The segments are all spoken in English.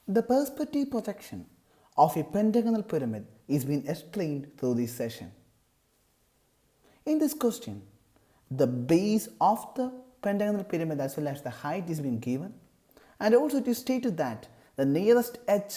The perspective projection of a pentagonal pyramid is being explained through this session. In this question, the base of the pentagonal pyramid as well as the height is being given, and also it is stated that the nearest edge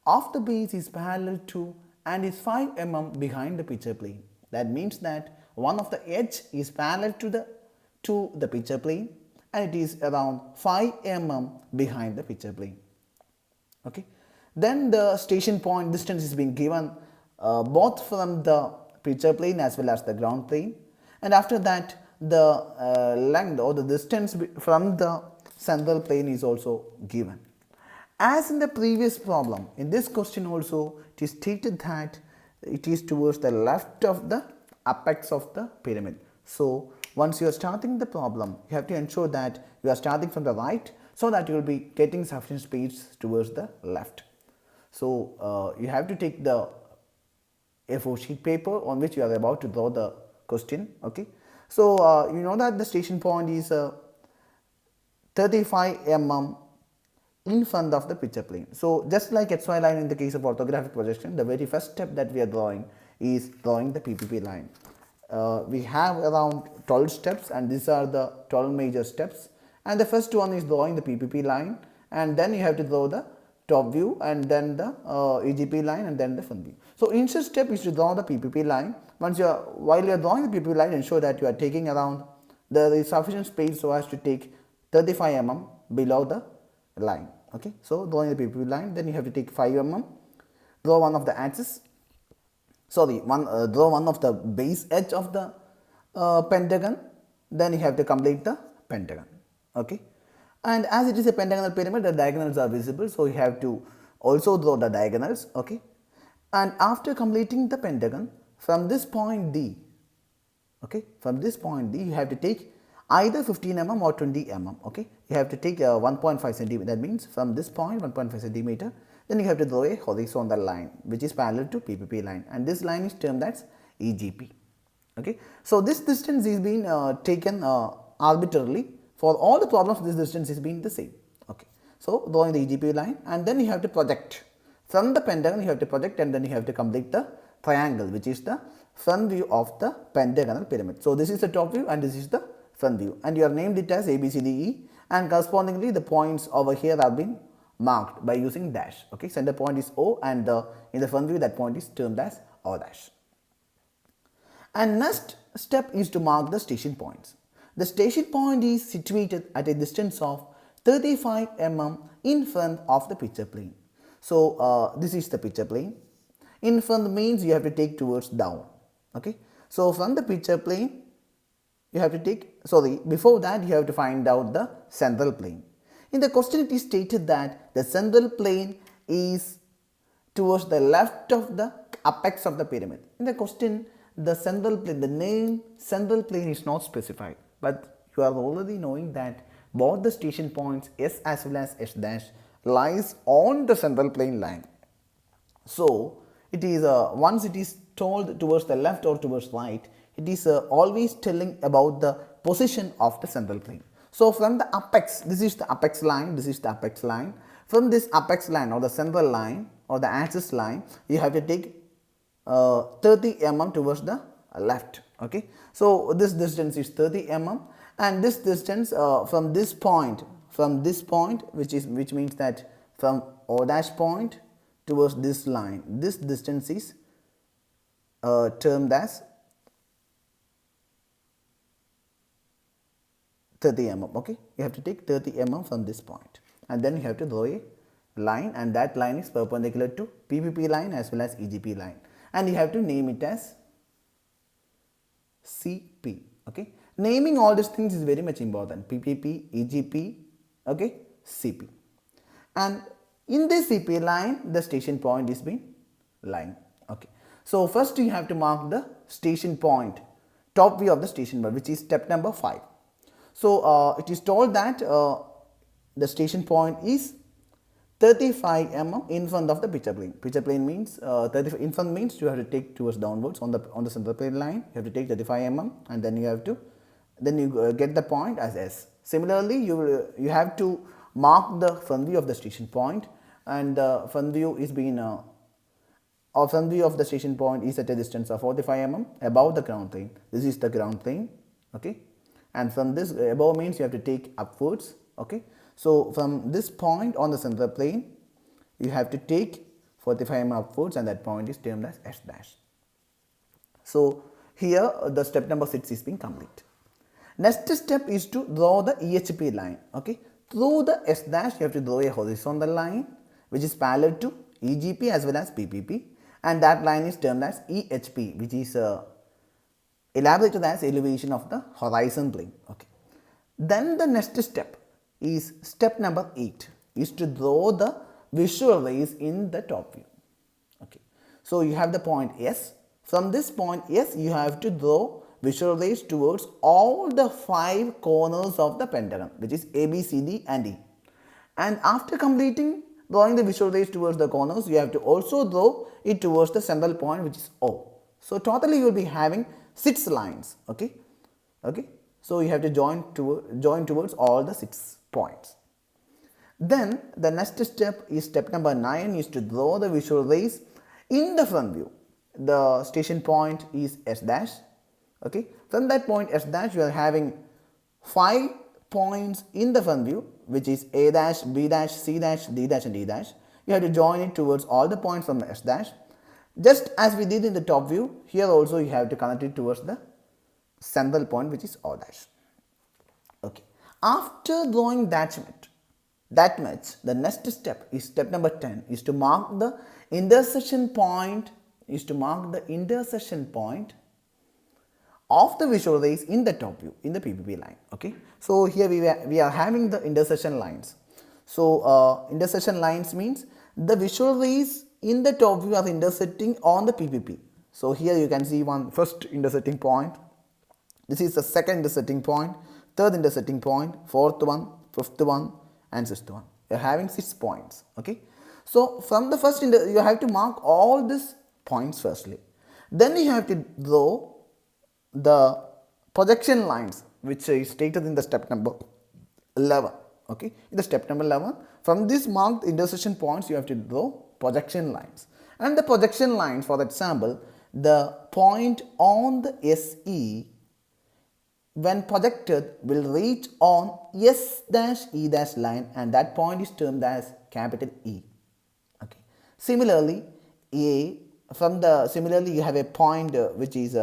of the base is parallel to and is 5 mm behind the picture plane. That means that one of the edge is parallel to the picture plane and it is around 5 mm behind the picture plane. Okay. Then the station point distance is being given both from the picture plane as well as the ground plane, and after that the length or the distance from the central plane is also given. As in the previous problem, in this question also it is stated that it is towards the left of the apex of the pyramid. So once you are starting the problem, you have to ensure that you are starting from the right so that you will be getting sufficient space towards the left. So you have to take the A4 sheet paper on which you are about to draw the question. Okay. So you know that the station point is 35 mm in front of the picture plane. So just like XY line in the case of orthographic projection, the very first step that we are drawing is drawing the PPP line. We have around 12 steps and these are the 12 major steps, and the first one is drawing the PPP line, and then you have to draw the top view and then the EGP line and then the front view. So initial step is to draw the PPP line. While you are drawing the PPP line, ensure that you are taking around there is sufficient space so as to take 35 mm below the line. Okay. So drawing the PPP line, then you have to take 5 mm, draw one of the axis, draw one of the base edge of the pentagon, then you have to complete the pentagon. Okay. And as it is a pentagonal pyramid, the diagonals are visible, so you have to also draw the diagonals. Okay. And after completing the pentagon, from this point D, okay, from this point D you have to take either 15 mm or 20 mm. Okay. You have to take 1.5 centimeter, that means from this point 1.5 centimeter, then you have to draw a horizontal line which is parallel to PPP line, and this line is termed as EGP. Okay. So this distance is being taken arbitrarily. For all the problems, this distance is being the same. Okay. So drawing the EGP line, and then you have to project from the pentagon, you have to project and then you have to complete the triangle which is the front view of the pentagonal pyramid. So this is the top view and this is the front view, and you are named it as ABCDE, and correspondingly the points over here have been marked by using dash. Okay. Center point is O, and in the front view that point is termed as O dash. And next step is to mark the station points. The station point is situated at a distance of 35 mm in front of the picture plane. So this is the picture plane. In front means you have to take towards down. Okay. So from the picture plane you have to take, before that you have to find out the central plane. In the question it is stated that the central plane is towards the left of the apex of the pyramid. In the question, the central plane, the name central plane is not specified, but you are already knowing that both the station points S as well as S dash lies on the central plane line. So it is once it is told towards the left or towards right, it is always telling about the position of the central plane. So from the apex, this is the apex line, this is the apex line. From this apex line or the central line or the axis line, you have to take 30 mm towards the left. Okay. So this distance is 30 mm, and this distance from this point which means that from O dash point towards this line, this distance is termed as 30 mm. Okay. You have to take 30 mm from this point, and then you have to draw a line, and that line is perpendicular to PPP line as well as EGP line, and you have to name it as CP. Okay. Naming all these things is very much important. PPP, EGP, okay, CP. And in this CP line, the station point is being lying. Okay. So first you have to mark the station point, top view of the station point, which is step number 5. So it is told that the station point is 35 mm in front of the picture plane. Picture plane means 35 in front means you have to take towards downwards on the central plane line. You have to take 35 mm, and then you have to get the point as S. Similarly, you have to mark the front view of the station point and the front view is being or front view of the station point is at a distance of 45 mm above the ground plane. This is the ground plane, okay, and from this above means you have to take upwards, okay. So from this point on the center plane you have to take 45 mm upwards, and that point is termed as S dash. So here the step number 6 is being complete. Next step is to draw the EHP line, okay. Through the S dash you have to draw a horizontal line which is parallel to EGP as well as PPP, and that line is termed as EHP, which is elaborated as elevation of the horizon plane, okay. Then the next step is step number 8 is to draw the visual rays in the top view, okay. So you have the point S. From this point S you have to draw visual rays towards all the 5 corners of the pentagon, which is A, B, C, D and E. And after completing drawing the visual rays towards the corners, you have to also draw it towards the central point, which is O. So totally you will be having 6 lines, okay. So you have to join towards all the 6 points. Then the next step is step number 9 is to draw the visual rays in the front view. The station point is S dash, okay. From that point S dash you are having 5 points in the front view, which is A dash, B dash, C dash, D dash and E dash. You have to join it towards all the points from the S dash. Just as we did in the top view, here also you have to connect it towards the central point, which is O dash, okay. After drawing that much, the next step is step number 10 is to mark the intersection point of the visual rays in the top view in the PPP line, okay. So here we are having the intersection lines. So intersection lines means the visual rays in the top view are intersecting on the PPP. So here you can see one first intersecting point, this is the second intersecting point, third intersecting point, fourth one, fifth one and sixth one. You are having 6 points, okay. So from the first you have to mark all these points firstly. Then you have to draw the projection lines, which is stated in the step number 11, okay. In the step number 11, from this marked intersection points you have to draw projection lines, and the projection lines, for example, the point on the SE when projected will reach on S dash E dash line, and that point is termed as capital E, okay. Similarly similarly you have a point which is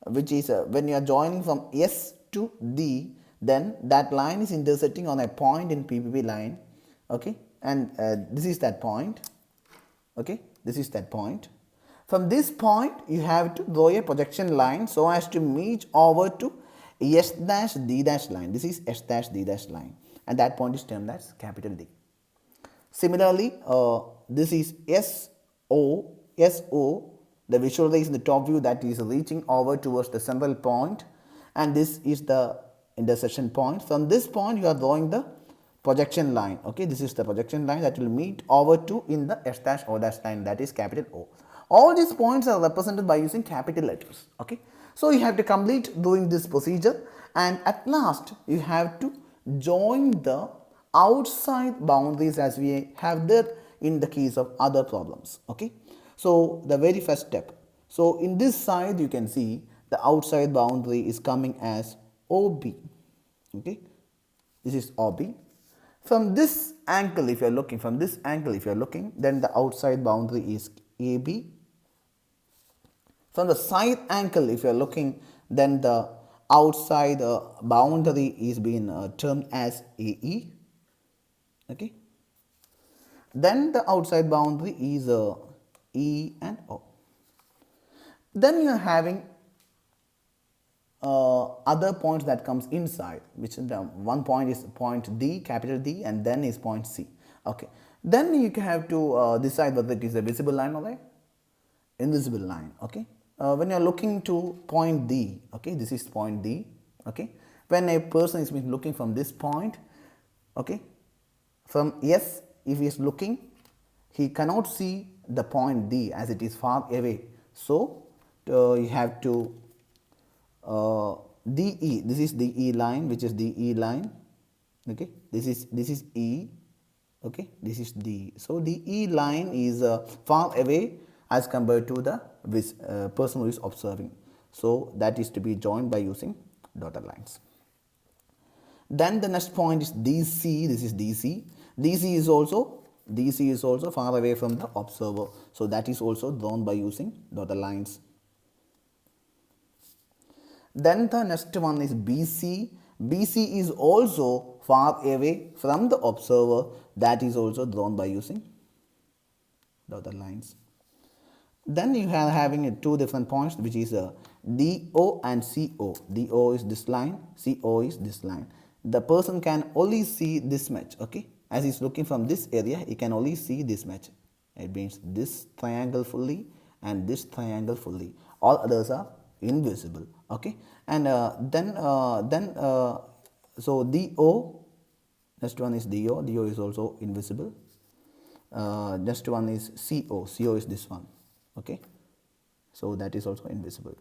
when you are joining from S to D, then that line is intersecting on a point in PPP line, okay, and this is that point, okay, this is that point. From this point you have to draw a projection line so as to meet over to S dash D dash line. This is S dash D dash line, and that point is termed as capital D. Similarly, this is SO, the visual rays in the top view that is reaching over towards the central point, and this is the intersection point. From this point you are drawing the projection line, okay. This is the projection line that will meet over to in the S dash O dash line, that is capital O. All these points are represented by using capital letters, okay. So you have to complete doing this procedure, and at last you have to join the outside boundaries as we have there in the case of other problems, okay. So the very first step, so in this side you can see the outside boundary is coming as OB, okay. This is OB. From this angle if you are looking, then the outside boundary is AB. From the side angle if you are looking, then the outside boundary is being termed as AE, okay. Then the outside boundary is E and O. Then you are having other points that comes inside, which is one point is point D, capital D, and then is point C, okay. Then you have to decide whether it is a visible line or a invisible line, okay. When you are looking to point D, okay, this is point D, okay. When a person is looking from this point, okay, from S, if he is looking, he cannot see the point D as it is far away. So you have to DE, this is DE line, which is DE line, okay. This is E, Okay, this is the, so the E line is far away as compared to the person who is observing. So that is to be joined by using dotted lines. Then the next point is DC. This is DC. DC is also far away from the observer. So that is also drawn by using dotted lines. Then the next one is BC. BC is also far away from the observer. That is also drawn by using dotted lines. Then you have having two different points, which is DO and CO. DO is this line, CO is this line. The person can only see this much, okay? As he's looking from this area, he can only see this much. It means this triangle fully and this triangle fully. All others are invisible, okay? And so DO, next one is DO. DO is also invisible. Next one is CO. CO is this one, okay? So that is also invisible.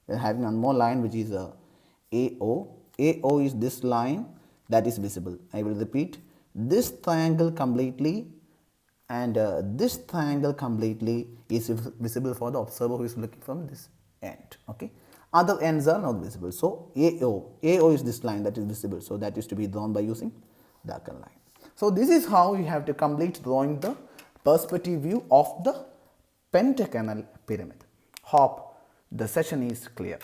We are having one more line, which is AO. AO is this line that is visible. I will repeat, this triangle completely and this triangle completely is visible for the observer who is looking from this end, okay? Other ends are not visible. So AO is this line that is visible. So that is to be drawn by using darkened line. So this is how you have to complete drawing the perspective view of the pentagonal pyramid. Hope the session is clear.